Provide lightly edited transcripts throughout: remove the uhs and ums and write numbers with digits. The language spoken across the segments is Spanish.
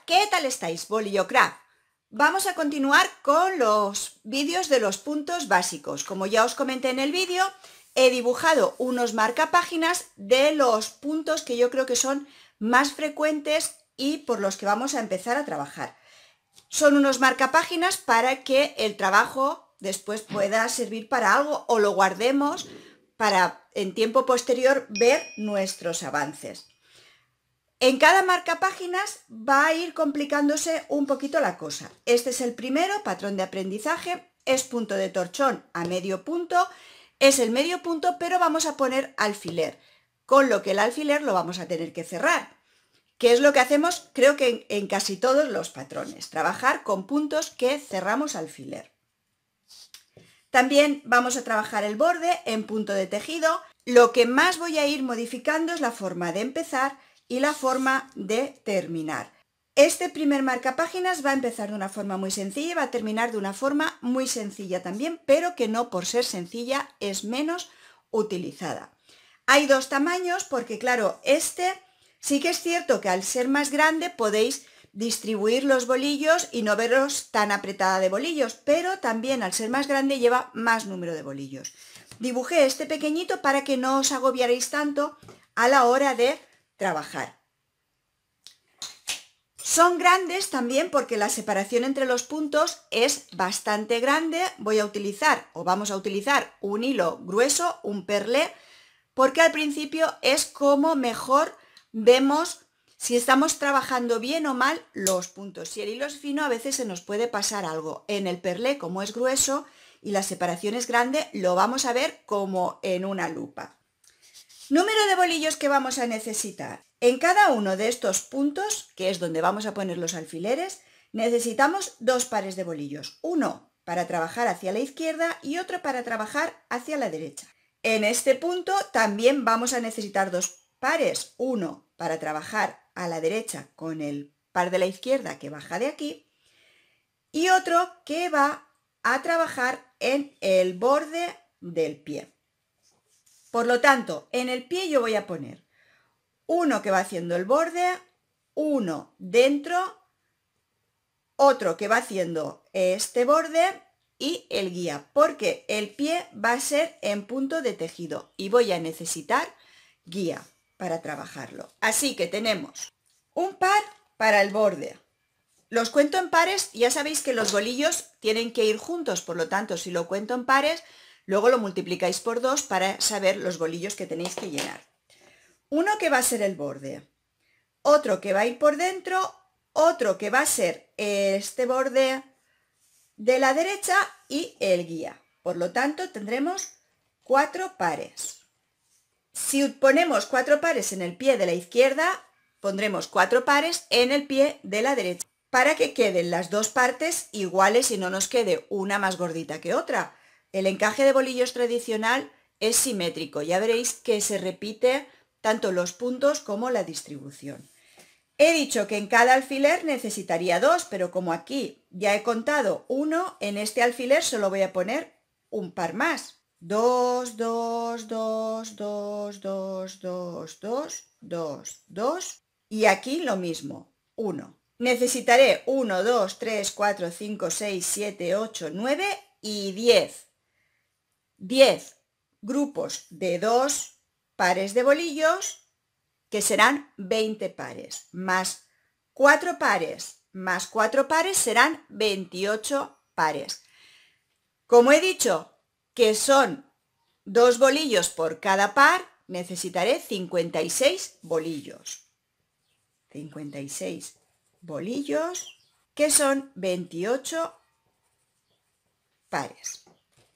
¿qué tal estáis, Bolillocraft? Vamos a continuar con los vídeos de los puntos básicos. Como ya os comenté en el vídeo, he dibujado unos marcapáginas de los puntos que yo creo que son más frecuentes y por los que vamos a empezar a trabajar. Son unos marcapáginas para que el trabajo después pueda servir para algo o lo guardemos para en tiempo posterior ver nuestros avances. En cada marcapáginas va a ir complicándose un poquito la cosa. Este es el primero, patrón de aprendizaje, es punto de torchón a medio punto, es el medio punto, pero vamos a poner alfiler, con lo que el alfiler lo vamos a tener que cerrar, que es lo que hacemos creo que en casi todos los patrones, trabajar con puntos que cerramos alfiler. También vamos a trabajar el borde en punto de tejido. Lo que más voy a ir modificando es la forma de empezar y la forma de terminar. Este primer marcapáginas va a empezar de una forma muy sencilla y va a terminar de una forma muy sencilla también, pero que no por ser sencilla es menos utilizada. Hay dos tamaños porque claro, este sí que es cierto que al ser más grande podéis distribuir los bolillos y no veros tan apretada de bolillos, pero también al ser más grande lleva más número de bolillos. Dibujé este pequeñito para que no os agobiaréis tanto a la hora de trabajar. Son grandes también porque la separación entre los puntos es bastante grande. Voy a utilizar o vamos a utilizar un hilo grueso, un perlé, porque al principio es como mejor vemos si estamos trabajando bien o mal los puntos. Si el hilo es fino a veces se nos puede pasar algo. En el perlé, como es grueso y la separación es grande, lo vamos a ver como en una lupa. Número de bolillos que vamos a necesitar. En cada uno de estos puntos, que es donde vamos a poner los alfileres, necesitamos dos pares de bolillos. Uno para trabajar hacia la izquierda y otro para trabajar hacia la derecha. En este punto también vamos a necesitar dos pares. Uno para trabajar a la derecha con el par de la izquierda que baja de aquí y otro que va a trabajar en el borde del pie. Por lo tanto, en el pie yo voy a poner uno que va haciendo el borde, uno dentro, otro que va haciendo este borde y el guía, porque el pie va a ser en punto de tejido y voy a necesitar guía para trabajarlo. Así que tenemos un par para el borde. Los cuento en pares, ya sabéis que los bolillos tienen que ir juntos, por lo tanto, si lo cuento en pares, luego lo multiplicáis por 2 para saber los bolillos que tenéis que llenar. Uno que va a ser el borde, otro que va a ir por dentro, otro que va a ser este borde de la derecha y el guía. Por lo tanto, tendremos 4 pares. Si ponemos 4 pares en el pie de la izquierda, pondremos 4 pares en el pie de la derecha, para que queden las dos partes iguales y no nos quede una más gordita que otra. El encaje de bolillos tradicional es simétrico, ya veréis que se repite tanto los puntos como la distribución. He dicho que en cada alfiler necesitaría 2, pero como aquí ya he contado 1, en este alfiler solo voy a poner un par más. 2, 2, 2, 2, 2, 2, 2, 2, 2 y aquí lo mismo, 1. Necesitaré 1, 2, 3, 4, 5, 6, 7, 8, 9 y 10. 10 grupos de 2 pares de bolillos, que serán 20 pares, más 4 pares, más 4 pares serán 28 pares. Como he dicho que son 2 bolillos por cada par, necesitaré 56 bolillos. 56 bolillos, que son 28 pares.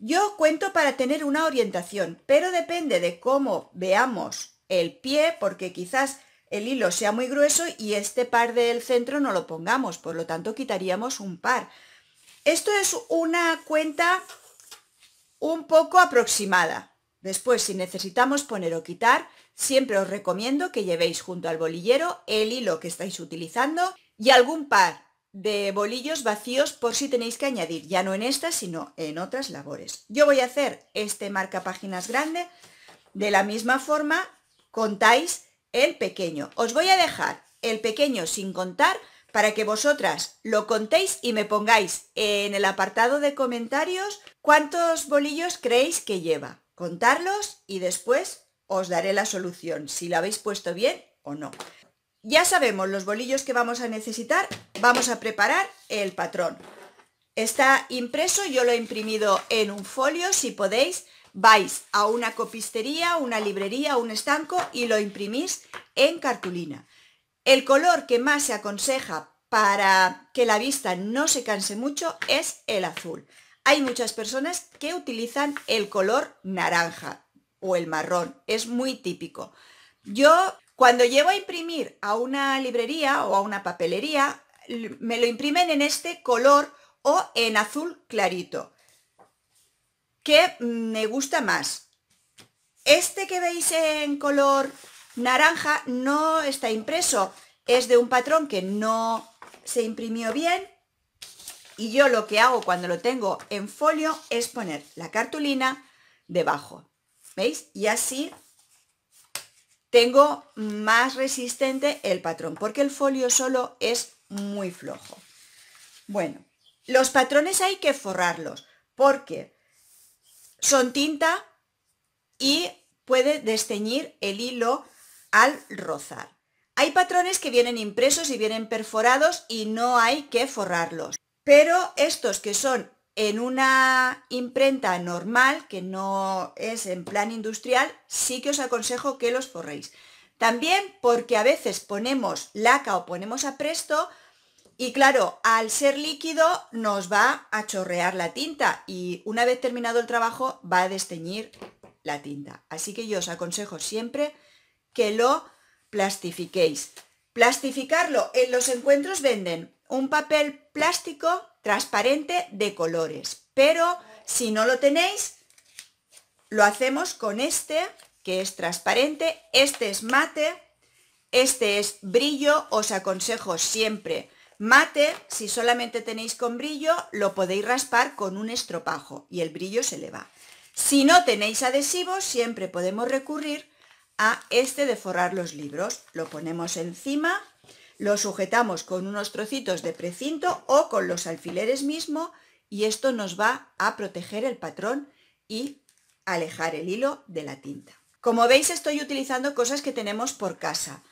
Yo cuento para tener una orientación, pero depende de cómo veamos el pie, porque quizás el hilo sea muy grueso y este par del centro no lo pongamos, por lo tanto quitaríamos un par. Esto es una cuenta un poco aproximada. Después, si necesitamos poner o quitar, siempre os recomiendo que llevéis junto al bolillero el hilo que estáis utilizando y algún par de bolillos vacíos por si tenéis que añadir, ya no en esta, sino en otras labores. Yo voy a hacer este marcapáginas grande, de la misma forma contáis el pequeño. Os voy a dejar el pequeño sin contar para que vosotras lo contéis y me pongáis en el apartado de comentarios cuántos bolillos creéis que lleva. Contarlos y después os daré la solución, si la habéis puesto bien o no. Ya sabemos los bolillos que vamos a necesitar. Vamos a preparar el patrón. Está impreso, yo lo he imprimido en un folio. Si podéis, vais a una copistería, una librería, un estanco y lo imprimís en cartulina. El color que más se aconseja para que la vista no se canse mucho es el azul. Hay muchas personas que utilizan el color naranja o el marrón, es muy típico. Yo, cuando llevo a imprimir a una librería o a una papelería, me lo imprimen en este color o en azul clarito, que me gusta más. Este que veis en color naranja no está impreso, es de un patrón que no se imprimió bien, y yo lo que hago cuando lo tengo en folio es poner la cartulina debajo, ¿veis? Y así tengo más resistente el patrón, porque el folio solo es muy flojo. Bueno, los patrones hay que forrarlos, porque son tinta y puede desteñir el hilo al rozar. Hay patrones que vienen impresos y vienen perforados y no hay que forrarlos. Pero estos que son en una imprenta normal, que no es en plan industrial, sí que os aconsejo que los forréis. También porque a veces ponemos laca o ponemos apresto y claro, al ser líquido nos va a chorrear la tinta y una vez terminado el trabajo va a desteñir la tinta. Así que yo os aconsejo siempre que lo plastifiquéis. Plastificarlo, en los encuentros venden un papel plástico transparente de colores, pero si no lo tenéis, lo hacemos con este, que es transparente. Este es mate, este es brillo. Os aconsejo siempre mate. Si solamente tenéis con brillo, lo podéis raspar con un estropajo y el brillo se le va. Si no tenéis adhesivos, siempre podemos recurrir a este de forrar los libros. Lo ponemos encima, lo sujetamos con unos trocitos de precinto o con los alfileres mismo y esto nos va a proteger el patrón y alejar el hilo de la tinta. Como veis, estoy utilizando cosas que tenemos por casa.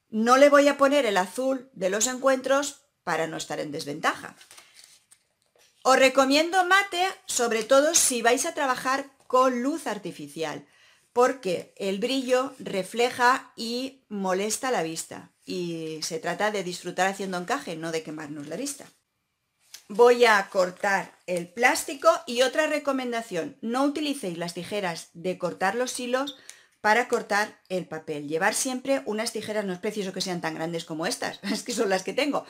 No le voy a poner el azul de los encuentros para no estar en desventaja. Os recomiendo mate, sobre todo si vais a trabajar con luz artificial, porque el brillo refleja y molesta la vista y se trata de disfrutar haciendo encaje, no de quemarnos la vista. Voy a cortar el plástico y otra recomendación, no utilicéis las tijeras de cortar los hilos para cortar el papel. Llevar siempre unas tijeras, no es preciso que sean tan grandes como estas, es que son las que tengo.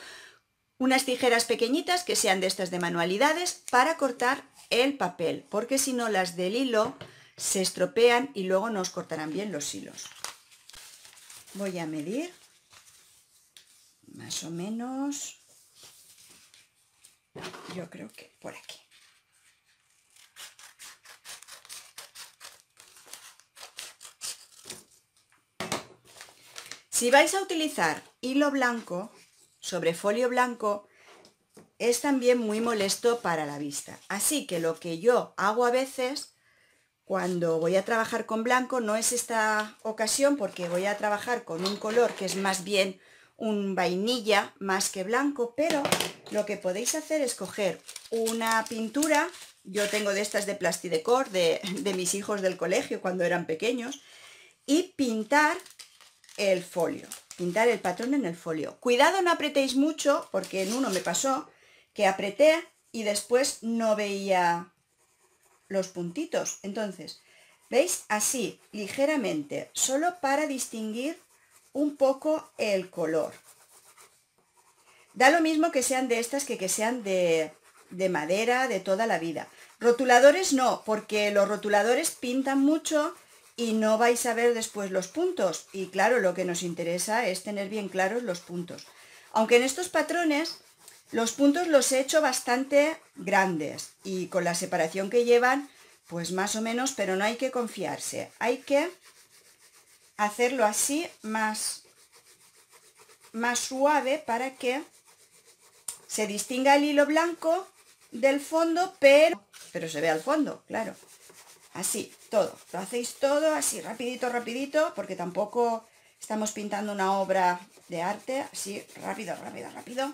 Unas tijeras pequeñitas que sean de estas de manualidades para cortar el papel, porque si no las del hilo se estropean y luego no os cortarán bien los hilos. Voy a medir más o menos, yo creo que por aquí. Si vais a utilizar hilo blanco sobre folio blanco, es también muy molesto para la vista. Así que lo que yo hago a veces cuando voy a trabajar con blanco, no es esta ocasión porque voy a trabajar con un color que es más bien un vainilla más que blanco, pero lo que podéis hacer es coger una pintura. Yo tengo de estas de Plastidecor, de mis hijos del colegio cuando eran pequeños, y pintar el folio, pintar el patrón en el folio. Cuidado, no apretéis mucho, porque en uno me pasó que apreté y después no veía los puntitos. Entonces, ¿veis? Así, ligeramente, solo para distinguir un poco el color. Da lo mismo que sean de estas que sean de madera de toda la vida. Rotuladores no, porque los rotuladores pintan mucho y no vais a ver después los puntos. Y claro, lo que nos interesa es tener bien claros los puntos. Aunque en estos patrones los puntos los he hecho bastante grandes y con la separación que llevan, pues más o menos, pero no hay que confiarse. Hay que hacerlo así más suave para que se distinga el hilo blanco del fondo, pero se ve al fondo, claro. Así, todo. Lo hacéis todo así, rapidito, rapidito, porque tampoco estamos pintando una obra de arte. Así, rápido, rápido, rápido.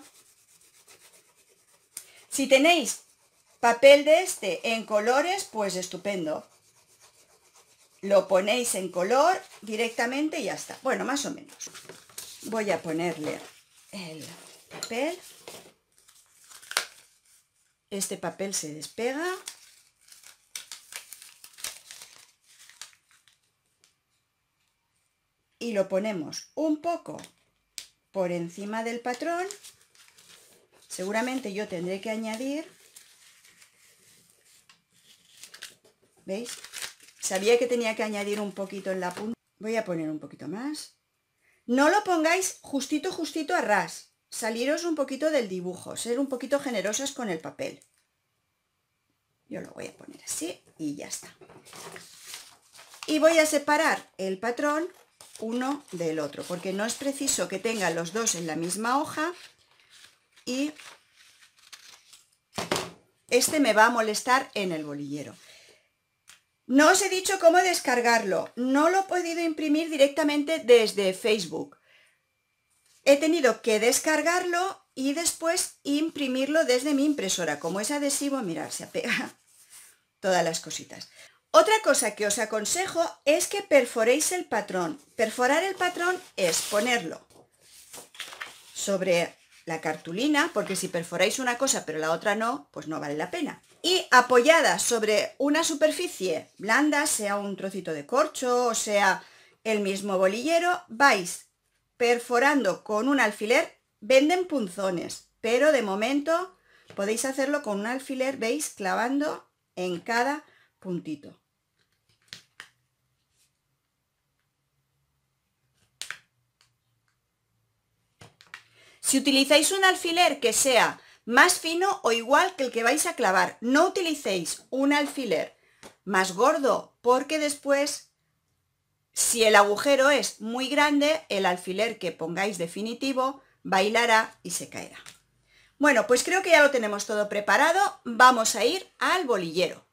Si tenéis papel de este en colores, pues estupendo. Lo ponéis en color directamente y ya está. Bueno, más o menos. Voy a ponerle el papel. Este papel se despega. Y lo ponemos un poco por encima del patrón. Seguramente yo tendré que añadir, ¿veis? Sabía que tenía que añadir un poquito en la punta. Voy a poner un poquito más. No lo pongáis justito, justito a ras. Saliros un poquito del dibujo, ser un poquito generosas con el papel. Yo lo voy a poner así y ya está. Y voy a separar el patrón uno del otro, porque no es preciso que tengan los dos en la misma hoja y este me va a molestar en el bolillero. No os he dicho cómo descargarlo, no lo he podido imprimir directamente desde Facebook. He tenido que descargarlo y después imprimirlo desde mi impresora. Como es adhesivo, mirad, se apega todas las cositas. Otra cosa que os aconsejo es que perforéis el patrón. Perforar el patrón es ponerlo sobre la cartulina, porque si perforáis una cosa pero la otra no, pues no vale la pena. Y apoyada sobre una superficie blanda, sea un trocito de corcho o sea el mismo bolillero, vais perforando con un alfiler. Venden punzones, pero de momento podéis hacerlo con un alfiler, veis, clavando en cada puntito. Si utilizáis un alfiler que sea más fino o igual que el que vais a clavar, no utilicéis un alfiler más gordo, porque después, si el agujero es muy grande, el alfiler que pongáis definitivo bailará y se caerá. Bueno, pues creo que ya lo tenemos todo preparado. Vamos a ir al bolillero.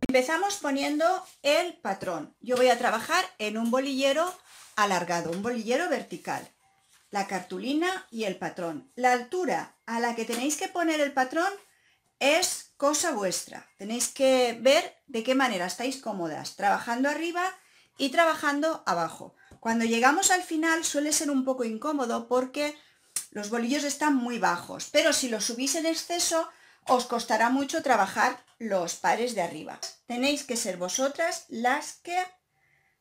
Empezamos poniendo el patrón. Yo voy a trabajar en un bolillero alargado, un bolillero vertical. La cartulina y el patrón. La altura a la que tenéis que poner el patrón es cosa vuestra. Tenéis que ver de qué manera estáis cómodas, trabajando arriba y trabajando abajo. Cuando llegamos al final suele ser un poco incómodo porque los bolillos están muy bajos, pero si los subís en exceso os costará mucho trabajar los pares de arriba. Tenéis que ser vosotras las que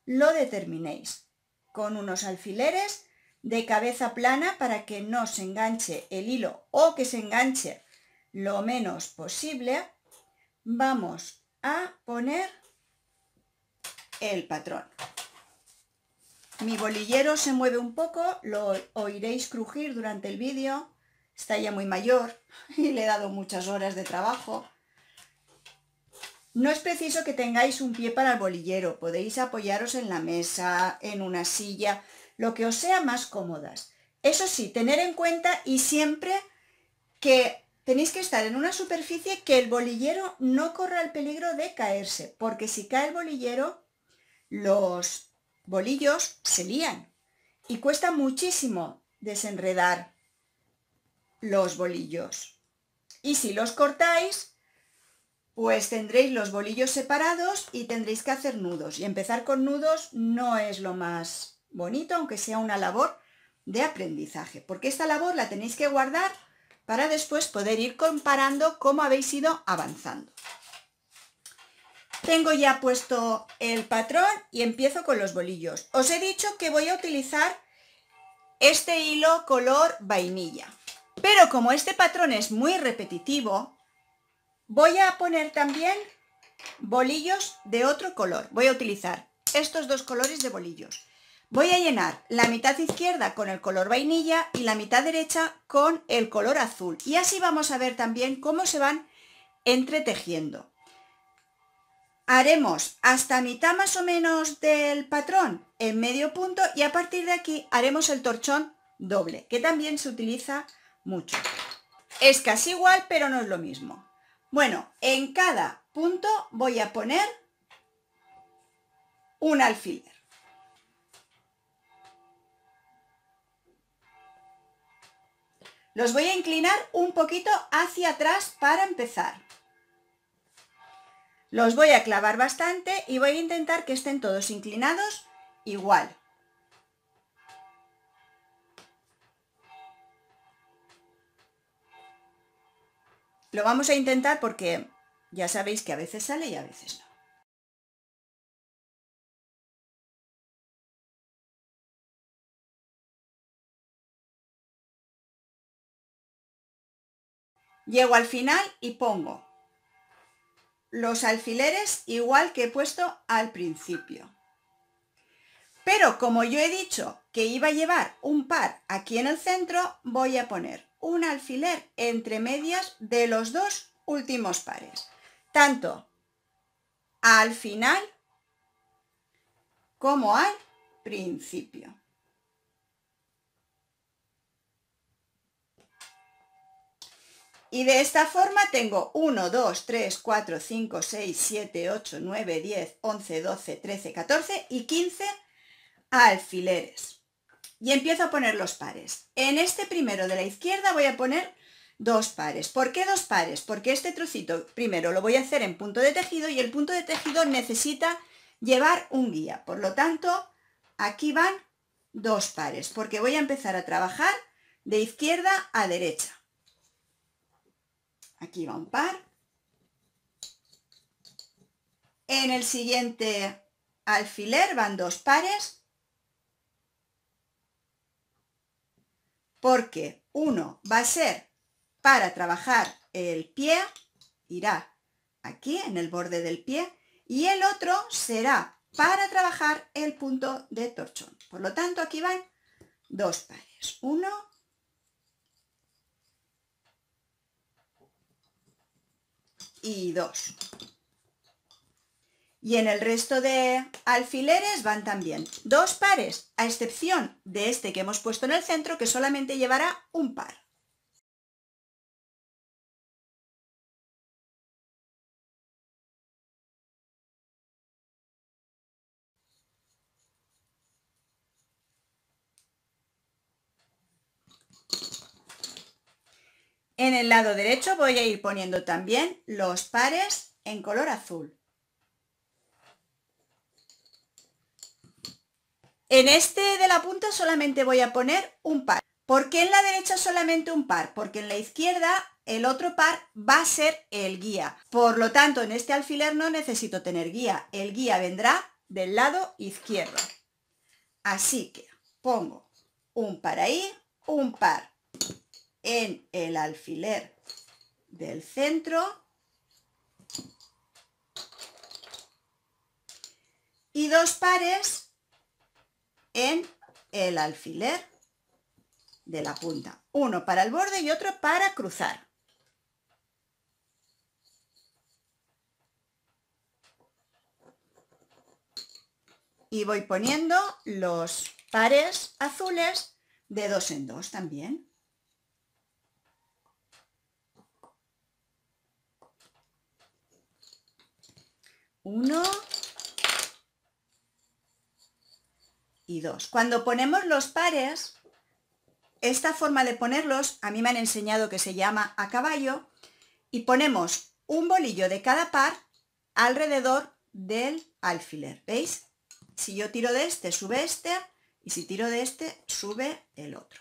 lo determinéis, con unos alfileres de cabeza plana para que no se enganche el hilo o que se enganche lo menos posible. Vamos a poner el patrón. Mi bolillero se mueve un poco, lo oiréis crujir durante el vídeo. Está ya muy mayor y le he dado muchas horas de trabajo. No es preciso que tengáis un pie para el bolillero, podéis apoyaros en la mesa, en una silla, lo que os sea más cómodas. Eso sí, tener en cuenta y siempre que tenéis que estar en una superficie que el bolillero no corra el peligro de caerse, porque si cae el bolillero, los bolillos se lían y cuesta muchísimo desenredar los bolillos. Y si los cortáis, pues tendréis los bolillos separados y tendréis que hacer nudos. Y empezar con nudos no es lo más bonito, aunque sea una labor de aprendizaje, porque esta labor la tenéis que guardar para después poder ir comparando cómo habéis ido avanzando. Tengo ya puesto el patrón y empiezo con los bolillos. Os he dicho que voy a utilizar este hilo color vainilla, pero como este patrón es muy repetitivo, voy a poner también bolillos de otro color. Voy a utilizar estos dos colores de bolillos. Voy a llenar la mitad izquierda con el color vainilla y la mitad derecha con el color azul. Y así vamos a ver también cómo se van entretejiendo. Haremos hasta mitad más o menos del patrón en medio punto y a partir de aquí haremos el torchón doble, que también se utiliza mucho. Es casi igual, pero no es lo mismo. Bueno, en cada punto voy a poner un alfiler. Los voy a inclinar un poquito hacia atrás para empezar. Los voy a clavar bastante y voy a intentar que estén todos inclinados igual. Lo vamos a intentar porque ya sabéis que a veces sale y a veces no. Llego al final y pongo los alfileres igual que he puesto al principio. Pero como yo he dicho que iba a llevar un par aquí en el centro, voy a poner un alfiler entre medias de los dos últimos pares, tanto al final como al principio. Y de esta forma tengo 1, 2, 3, 4, 5, 6, 7, 8, 9, 10, 11, 12, 13, 14 y 15 alfileres. Y empiezo a poner los pares. En este primero de la izquierda voy a poner dos pares. ¿Por qué dos pares? Porque este trocito primero lo voy a hacer en punto de tejido y el punto de tejido necesita llevar un guía. Por lo tanto, aquí van dos pares, porque voy a empezar a trabajar de izquierda a derecha. Aquí va un par. En el siguiente alfiler van dos pares, porque uno va a ser para trabajar el pie, irá aquí en el borde del pie, y el otro será para trabajar el punto de torchón. Por lo tanto, aquí van dos pares. Uno y dos. Y en el resto de alfileres van también dos pares, a excepción de este que hemos puesto en el centro, que solamente llevará un par. En el lado derecho voy a ir poniendo también los pares en color azul. En este de la punta solamente voy a poner un par. ¿Por qué en la derecha solamente un par? Porque en la izquierda el otro par va a ser el guía. Por lo tanto, en este alfiler no necesito tener guía. El guía vendrá del lado izquierdo. Así que pongo un par ahí, un par en el alfiler del centro y dos pares en el alfiler de la punta. Uno para el borde y otro para cruzar. Y voy poniendo los pares azules de dos en dos también. Uno y dos. Cuando ponemos los pares, esta forma de ponerlos a mí me han enseñado que se llama a caballo, y ponemos un bolillo de cada par alrededor del alfiler. ¿Veis? Si yo tiro de este, sube este, y si tiro de este, sube el otro.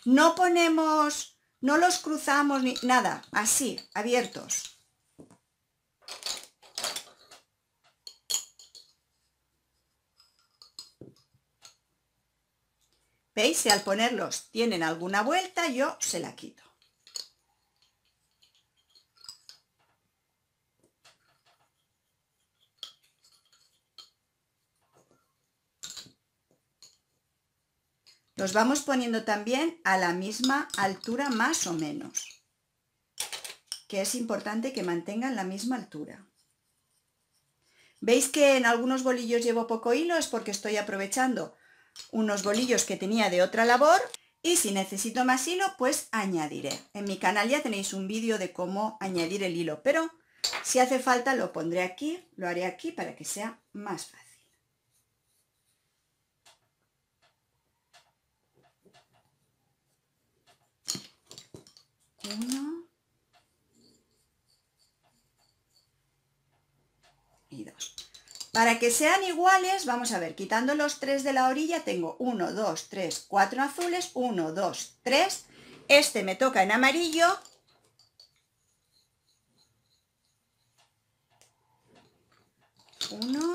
No ponemos, no los cruzamos ni nada, así, abiertos. ¿Veis? Si al ponerlos tienen alguna vuelta, yo se la quito. Los vamos poniendo también a la misma altura más o menos, que es importante que mantengan la misma altura. ¿Veis que en algunos bolillos llevo poco hilo? Es porque estoy aprovechando unos bolillos que tenía de otra labor, y si necesito más hilo, pues añadiré. En mi canal ya tenéis un vídeo de cómo añadir el hilo, pero si hace falta lo pondré aquí, lo haré aquí para que sea más fácil. Uno y dos. Para que sean iguales, vamos a ver, quitando los 3 de la orilla, tengo 1, 2, 3, 4 azules, 1, 2, 3. Este me toca en amarillo. Uno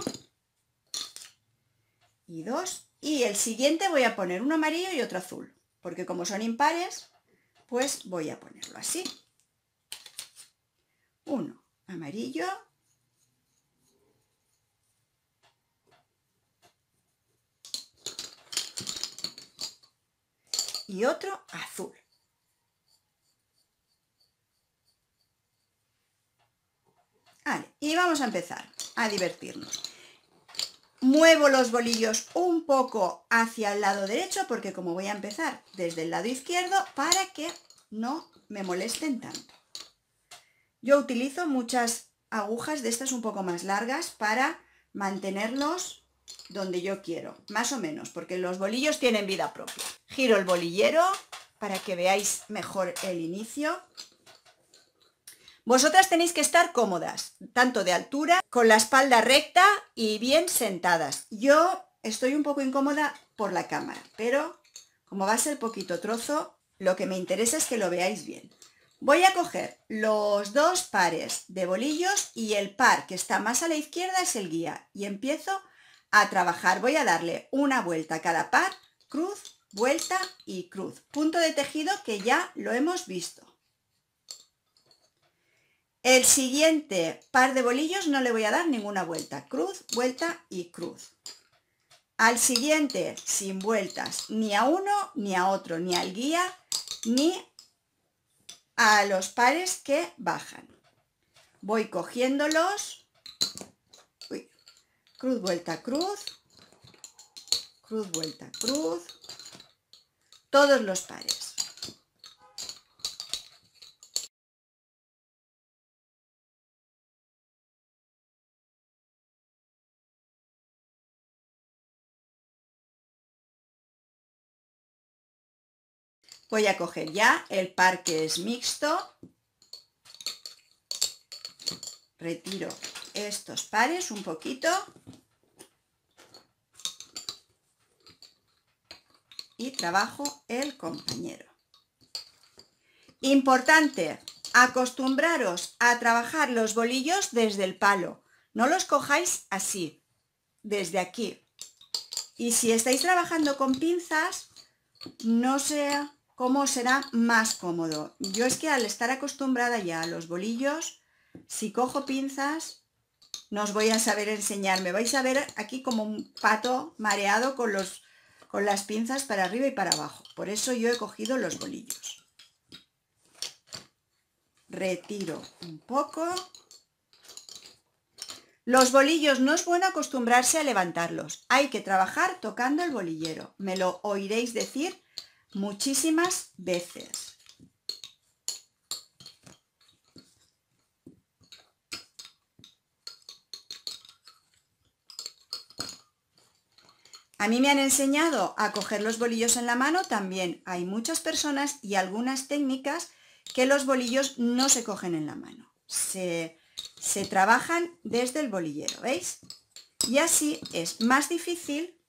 y dos. Y el siguiente voy a poner uno amarillo y otro azul, porque como son impares, pues voy a ponerlo así. Uno amarillo y otro azul. Vale, y vamos a empezar a divertirnos. Muevo los bolillos un poco hacia el lado derecho, porque como voy a empezar desde el lado izquierdo, para que no me molesten tanto. Yo utilizo muchas agujas de estas un poco más largas para mantenerlos donde yo quiero, más o menos, porque los bolillos tienen vida propia. Giro el bolillero para que veáis mejor el inicio. Vosotras tenéis que estar cómodas, tanto de altura, con la espalda recta y bien sentadas. Yo estoy un poco incómoda por la cámara, pero como va a ser poquito trozo, lo que me interesa es que lo veáis bien. Voy a coger los dos pares de bolillos y el par que está más a la izquierda es el guía. Y empiezo a trabajar. Voy a darle una vuelta a cada par, cruz, vuelta y cruz. Punto de tejido que ya lo hemos visto. El siguiente par de bolillos no le voy a dar ninguna vuelta. Cruz, vuelta y cruz. Al siguiente sin vueltas, ni a uno, ni a otro, ni al guía, ni a los pares que bajan. Voy cogiéndolos. Uy. Cruz, vuelta, cruz. Cruz, vuelta, cruz. Todos los pares. Voy a coger ya el par que es mixto. Retiro estos pares un poquito. Y trabajo el compañero. Importante, acostumbraros a trabajar los bolillos desde el palo. No los cojáis así, desde aquí. Y si estáis trabajando con pinzas, no sé cómo será más cómodo. Yo es que al estar acostumbrada ya a los bolillos, si cojo pinzas, no os voy a saber enseñar. Me vais a ver aquí como un pato mareado con las pinzas para arriba y para abajo. Por eso yo he cogido los bolillos. Retiro un poco. Los bolillos no es bueno acostumbrarse a levantarlos. Hay que trabajar tocando el bolillero. Me lo oiréis decir muchísimas veces. A mí me han enseñado a coger los bolillos en la mano. También hay muchas personas y algunas técnicas que los bolillos no se cogen en la mano. Se trabajan desde el bolillero, ¿veis? Y así es más difícil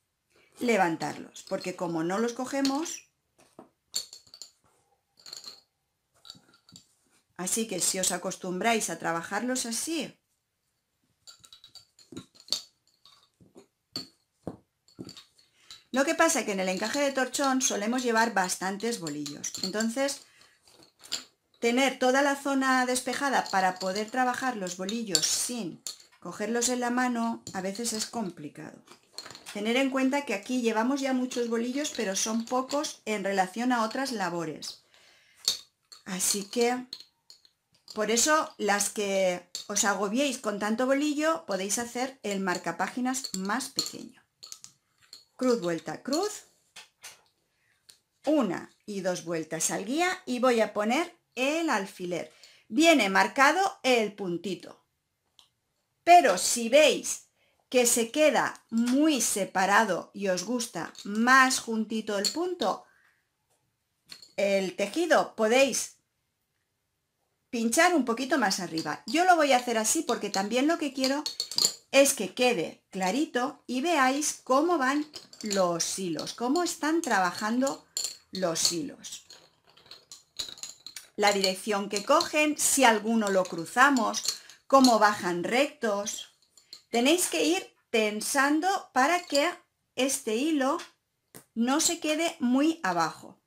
levantarlos, porque como no los cogemos, así que si os acostumbráis a trabajarlos así, lo que pasa es que en el encaje de torchón solemos llevar bastantes bolillos. Entonces, tener toda la zona despejada para poder trabajar los bolillos sin cogerlos en la mano a veces es complicado. Tener en cuenta que aquí llevamos ya muchos bolillos, pero son pocos en relación a otras labores. Así que Por eso, las que os agobiéis con tanto bolillo, podéis hacer el marcapáginas más pequeño. Cruz, vuelta, cruz. 1 y 2 vueltas al guía y voy a poner el alfiler. Viene marcado el puntito. Pero si veis que se queda muy separado y os gusta más juntito el punto, el tejido, podéis pinchar un poquito más arriba. Yo lo voy a hacer así porque también lo que quiero es que quede clarito y veáis cómo van los hilos, cómo están trabajando los hilos. La dirección que cogen, si alguno lo cruzamos, cómo bajan rectos. Tenéis que ir tensando para que este hilo no se quede muy abajo.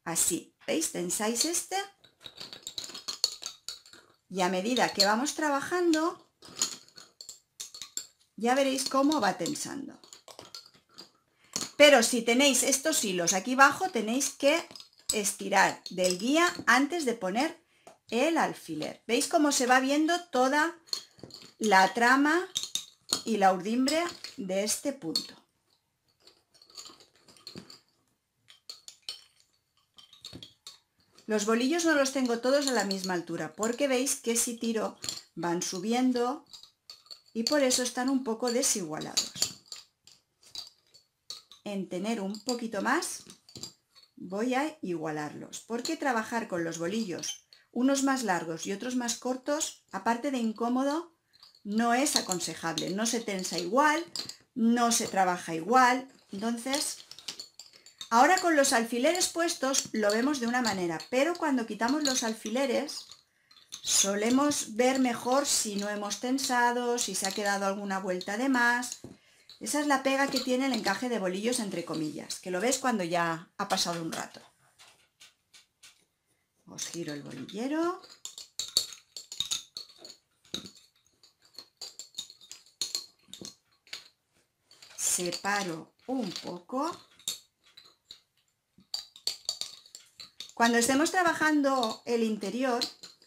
Así, ¿veis? Tensáis este. Y a medida que vamos trabajando, ya veréis cómo va tensando. Pero si tenéis estos hilos aquí abajo, tenéis que estirar del guía antes de poner el alfiler. ¿Veis cómo se va viendo toda la trama y la urdimbre de este punto? Los bolillos no los tengo todos a la misma altura, porque veis que si tiro van subiendo y por eso están un poco desigualados. En tener un poquito más voy a igualarlos, porque trabajar con los bolillos, unos más largos y otros más cortos, aparte de incómodo, no es aconsejable. No se tensa igual, no se trabaja igual. Entonces, ahora con los alfileres puestos lo vemos de una manera, pero cuando quitamos los alfileres solemos ver mejor si no hemos tensado, si se ha quedado alguna vuelta de más. Esa es la pega que tiene el encaje de bolillos entre comillas, que lo ves cuando ya ha pasado un rato. Os giro el bolillero. Separo un poco. Cuando estemos trabajando el interior,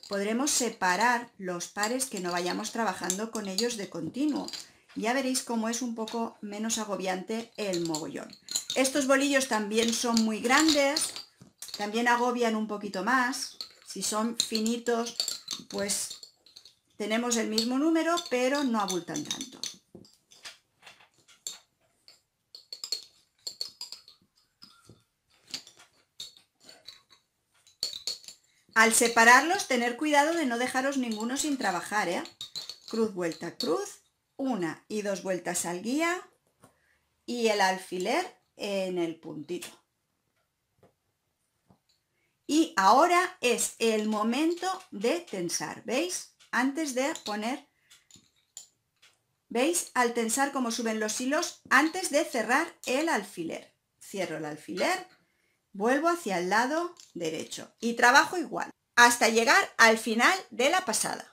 podremos separar los pares que no vayamos trabajando con ellos de continuo. Ya veréis cómo es un poco menos agobiante el mogollón. Estos bolillos también son muy grandes, también agobian un poquito más. Si son finitos, pues tenemos el mismo número, pero no abultan tanto. Al separarlos, tener cuidado de no dejaros ninguno sin trabajar, ¿eh? Cruz, vuelta, cruz. 1 y 2 vueltas al guía y el alfiler en el puntito. Y ahora es el momento de tensar, ¿veis? Antes de poner, ¿veis? Al tensar cómo suben los hilos antes de cerrar el alfiler. Cierro el alfiler, vuelvo hacia el lado derecho y trabajo igual hasta llegar al final de la pasada.